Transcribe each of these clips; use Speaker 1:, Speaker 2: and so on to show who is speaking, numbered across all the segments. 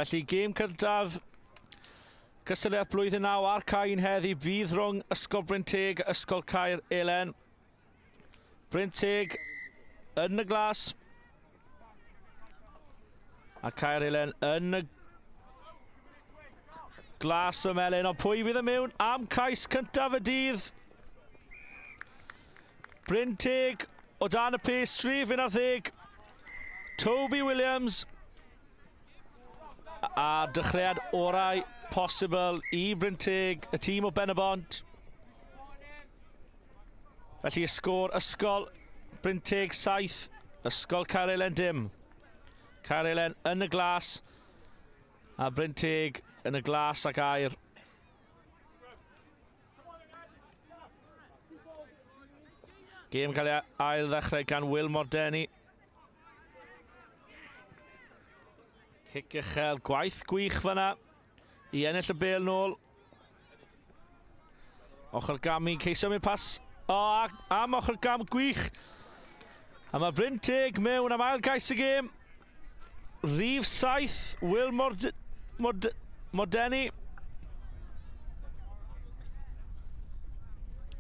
Speaker 1: Felly gêm cyntaf cysylltiad blwyddyn 9 ar cain heddi fydd rhwng Ysgol Brynteg a Ysgol Caer Elen. Brynteg yn y glas a Caer Elen yn y glas y melyn, ond pwy fydd y mewn am cais cyntaf y dydd? Brynteg o dan y pastry, fy'n ar ddeg Toby Williams, a dechreuad orau posibl i Brynteg, y tîm o Benabont. Felly y sgôr Ysgol Brynteg 7, Ysgol Caer Elen dim. Caer Elen yn y glas a Brynteg yn y glas ac air. Gêm cael ei ail ddechrau gan Will Mordeni. Cic uchel, gwaith gwych fyna i ennill y bêl nôl. Ochr gam i ceisio mynd pas am ochr gam gwych. A mae Brynteg mewn am ail gais y gêm. Rhif 7, Will Mordeni.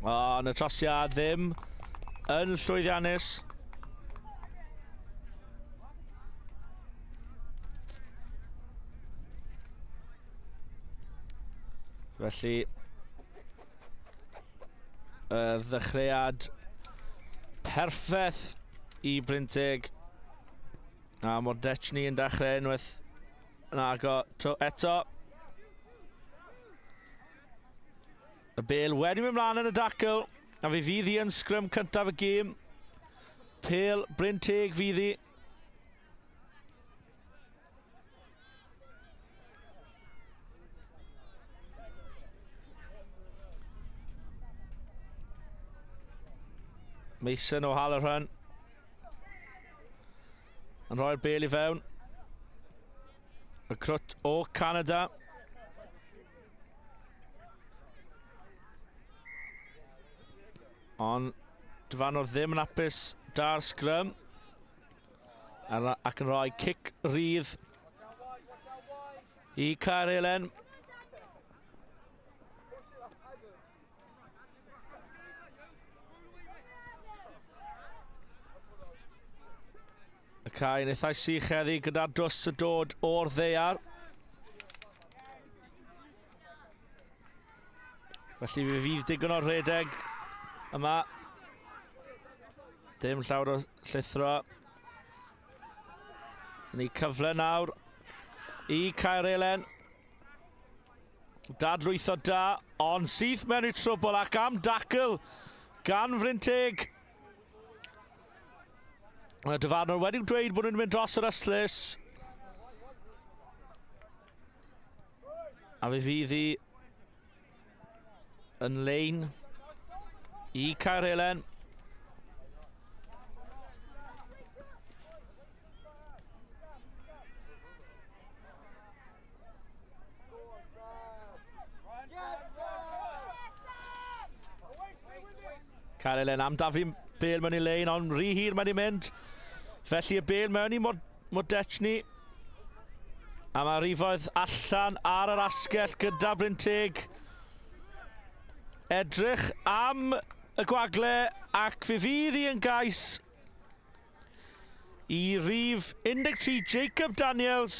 Speaker 1: Yn y trosiad ddim yn llwyddiannus. Felly ddechreuad perffaith i Brynteg. A Mordechni yn dechrau unwaith yn agor eto. Y bêl wedi mynd mlaen yn y dacl, a fi fydd hi yn sgrym cyntaf y gêm. Pêl Brynteg fydd hi. Mason o Hallerhun yn rhoi'r bêl i fewn. Y crwt o Canada. Ond Dyfanwr ddim yn apus da'r sgrym. Ac yn rhoi cic rydd i Caer Elen. Y cae yn eithaf sych heddi gyda dws y dod o'r ddaear. Felly fe fydd digon o'r rhedeg yma. Dim llawer o llithro. Ni cyfle nawr i Caer Elen. Dadlwytho da, ond syth mewn i trwbl ac am dacl gan Brynteg. Y Dyfanwr wedi dweud bod nhw'n mynd dros yr yslys. A fe fydd hi yn lein i Caer Elen. Caer Elen am daflu bêl mewn i lein, ond rhy hir mae'n i mynd. Felly y bêl mewn i Mordechni. A mae rifoedd allan ar yr asgell gyda Brynteg. Edrych am y gwagle ac fe fydd hi yn gais i rif 13 Jacob Daniels,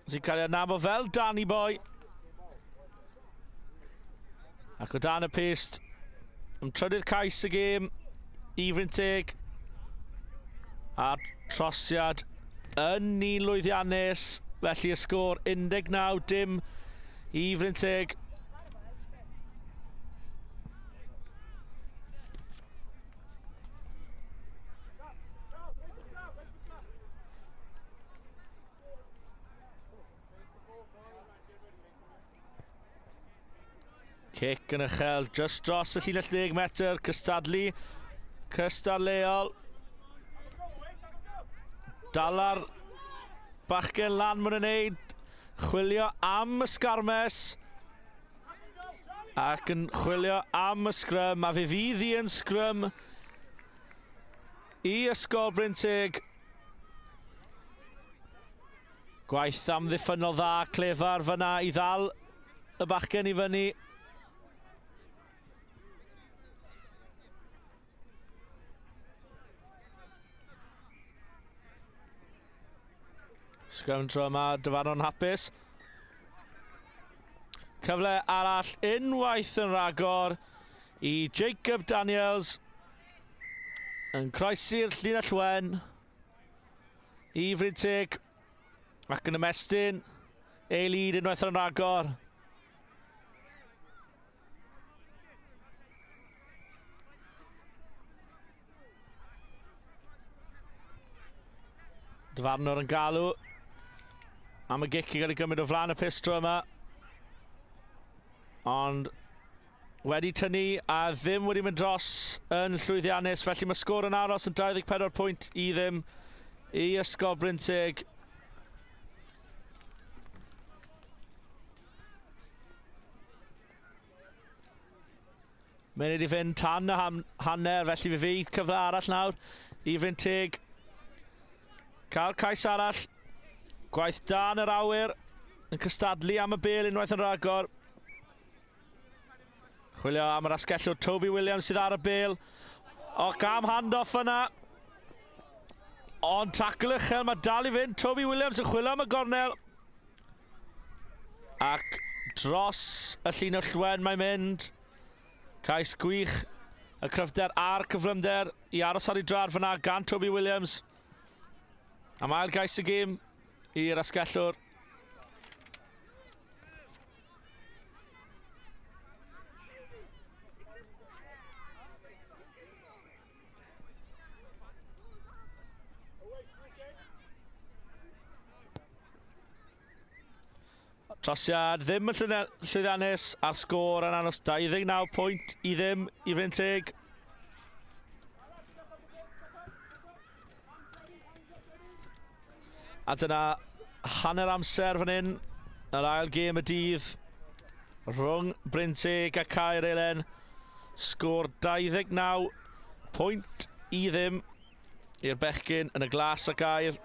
Speaker 1: sy'n cael ei adnabod fel Danny Boy. Ac o dan y pist, am trydydd cais y gêm i Brynteg. A trosiad yn un lwyddiannus, felly y sgôr 19 dim i Brynteg. Cic yn uchel, just dros y llinell 10 metr, cystadleuol. Dalar Bechgyn lan mwyn yn neud, chwilio am y sgarmes ac yn chwilio am y sgrym, a fe fydd hi yn sgrym i Ysgol Brynteg. Gwaith amddiffynol dda, clefar fyna i ddal y bachgen i fyny. Scrum tro yma, Dyfarnw'n hapus. Cyfle arall unwaith yn ragor i Jacob Daniels. Yn croesi'r llinell wen i Brynteg ac yn ymestyn ei lid unwaith yn ragor. Dyfarnwr yn galw am y gic i gael ei gymryd o flaen y pistro yma. Ond wedi tynnu a ddim wedi mynd dros yn llwyddiannus, felly mae sgôr yn aros yn 24 pwynt i ddim i Ysgol Brynteg. Mae'n wedi fynd tan y hanner, felly fe fydd cyfle arall nawr i Brynteg. Cael cais arall. Gwaith dan yr awyr yn cystadlu am y bêl unwaith yn ragor. Chwilio am yr asgellwr Toby Williams sydd ar y bêl. O, gam hand-off yna. Ond tacl uchel, mae dal i fynd. Toby Williams yn chwilio am y gornel. Ac dros y llun o'r llwen mae'n mynd. Cais gwych y cryfder a'r cyflymder i aros ar ei drad fyna gan Toby Williams. Am ail gais y gêm i'r asgellwr. Trosiad ddim yn llwyddiannus a'r sgôr yn anos 29 pwynt i ddim i Brynteg. A dyna hanner amser fan hyn, yr ail gêm y dydd rhwng Brynteg a Caer Elen. Sgôr 29 pwynt i ddim i'r bechgyn yn y glas a Gaer.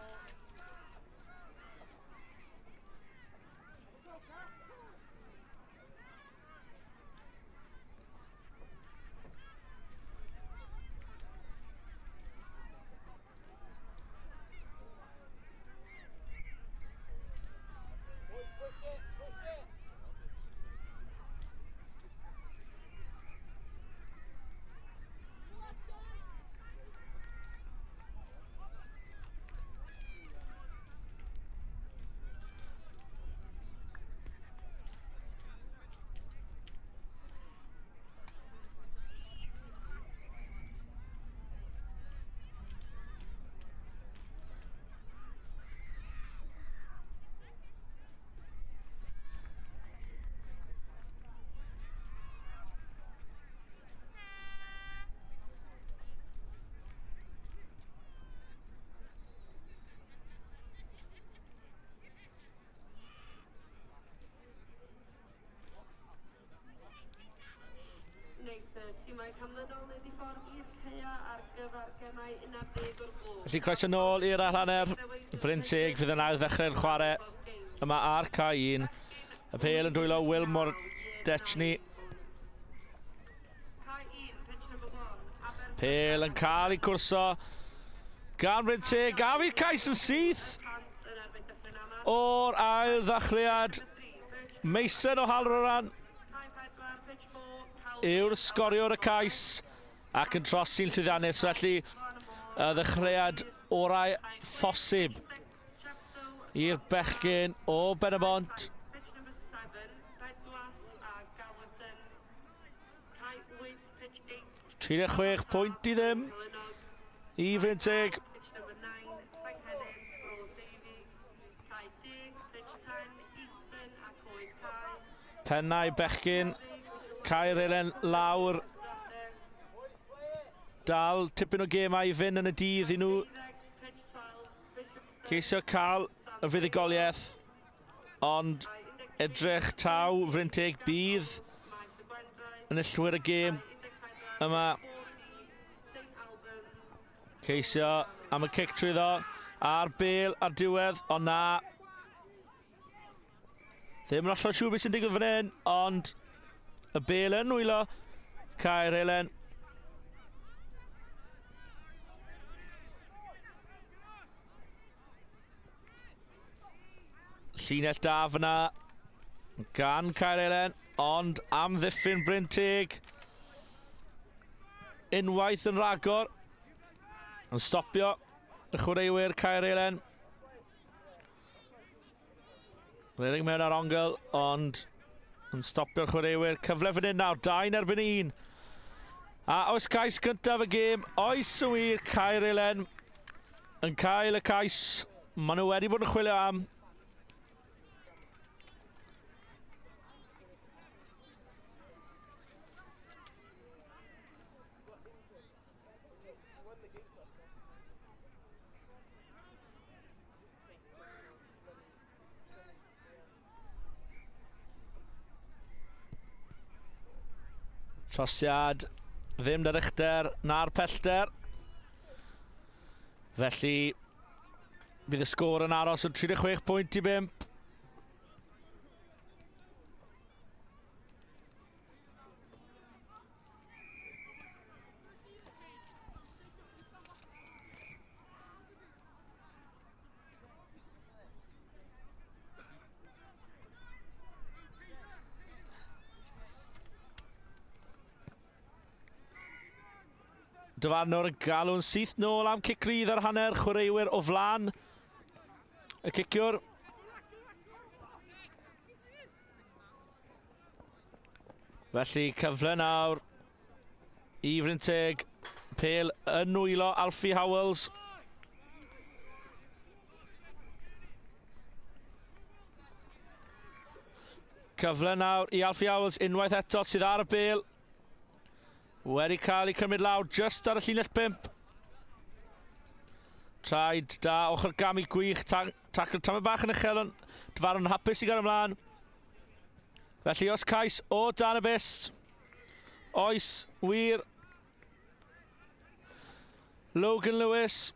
Speaker 1: Felly croeso nôl i'r hanner. Brynteg fydd yn ail ddechrau'r chwarae yma ar K1. Y pêl yn dwylo Wilmore Dechny. Pêl yn cael ei cwrso gan Brynteg. A fydd cais yn syth o'r ail ddechreuad. Mason o Halroran yw'r sgoriwr y cais ac yn trosi'n llwyddiannus, felly y ddechreuad orau phosib i'r bechgyn o Benabont. 36 pwynt i ddim i Brynteg. Pennau bechgyn Caer Elen lawr. Dal tipyn o gemau i fynd yn y dydd i nhw. Ceisio cael y fuddugoliaeth, ond edrych taw Brynteg bydd yn illwyr y gêm yma. Ceisio am y cic trwyddo a'r bêl ar diwedd, ond na, Ddim yn allan siŵr beth sy'n digwydd fan hyn, ond y bel yn wylo Caer Elen. Llinell da fyna gan Caer Elen, ond am ddiffyn Brynteg. Unwaith yn rhagor yn stopio y chwaraewyr Caer Elen. Rhedeg mewn ar ongl, ond yn stopio'r chwaraewyr. Cyfle fan hyn nawr, 2-1. A oes cais gyntaf y gêm, oes yn wir, Caer Elen yn cael y cais. Maen nhw wedi bod yn chwilio am. Trosiad ddim dyr uchder na'r pellter. Felly bydd y sgôr yn aros o 36 pwynt i 5. Dyfarnwr yn galw'n syth nôl am cic rydd ar hanner chwaraewyr o flan y ciciwr. Felly cyfle nawr i Brynteg. Pêl yn wylo Alfie Howells. Cyfle nawr i Alfie Howells unwaith eto sydd ar y bêl. Wedi cael ei cymryd lawr just ar y llinell 5. Traed da ochr gamu gwych, tacl tamau bach yn uchel, ond Dyfarnwr yn hapus i gael ymlaen. Felly os cais o dan y bist. Oes, wir. Logan Lewis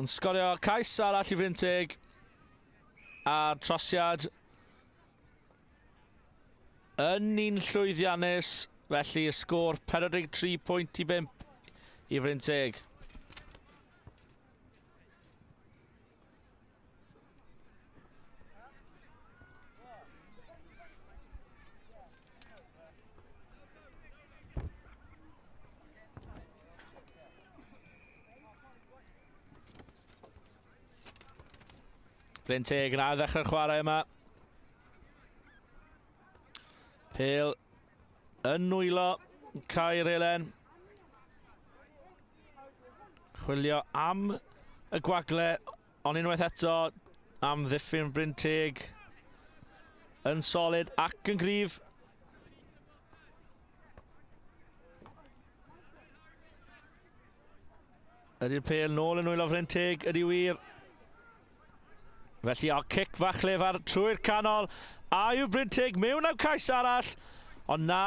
Speaker 1: yn sgorio cais arall i Brynteg. A'r trosiad yn un llwyddiannus. Felly y sgôr 43 pwynt i 5 i Brynteg. Brynteg yn ail ddechrau'r chwarae yma. Pêl yn wylo Caer Elen. Chwilio am y gwagle, ond unwaith eto am ddiffyn Brynteg. Yn solid ac yn gryf. Ydy'r pêl nôl yn wylo Brynteg, ydy wir. Felly o cic fach lefar trwy'r canol. A yw Brynteg mewn am cais arall. Ond na,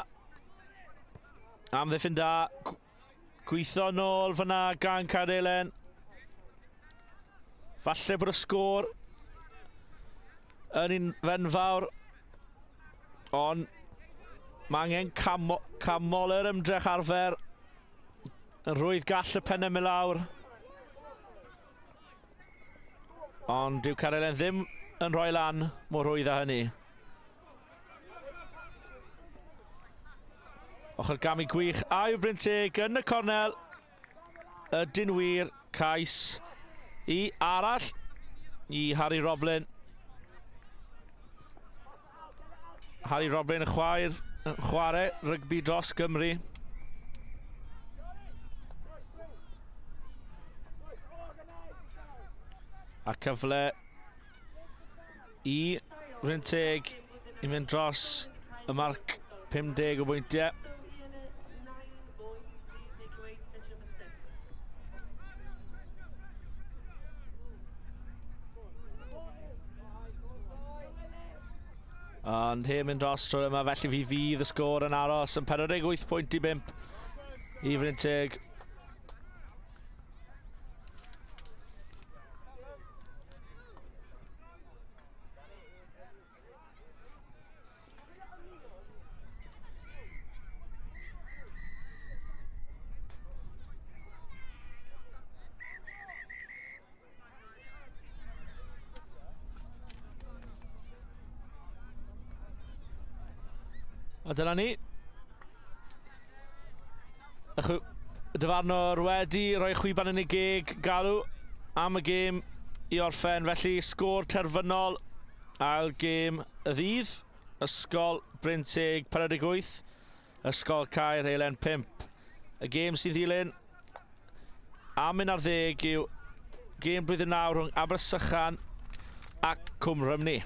Speaker 1: am ddiffyn da, gweithio nôl fyna gan Caer Elen. Falle bod y sgôr yn un fenfawr, ond mae angen camol yr ymdrech arfer. Yn rwydd gall y pennau mynd lawr. Ond dyw Caer Elen ddim yn rhoi lan mor rwydd â hynny. Ochr gamu gwych a yw Brynteg yn y cornel. Ydyn wir, cais i arall i Harry Roblin. Harry Roblin yn chwarae rygbi dros Gymru. A cyfle i Brynteg i mynd dros y marc 50 o bwyntiau. Ond heb mynd dros trwy yma, felly fydd y sgôr yn aros yn 48 pwynt i 5 i Brynteg. A dyna ni. Y dyfarnwr wedi rhoi chwiban yn ei geg galw am y gêm i orffen. Felly sgôr terfynol ail gêm y ddydd. Ysgol Brynteg 48, Ysgol Caer Elen 5. Y gêm sy'n ddilyn am un ar 10 yw gêm blwyddyn nawr rhwng Abersychan ac Cwm Rhymni.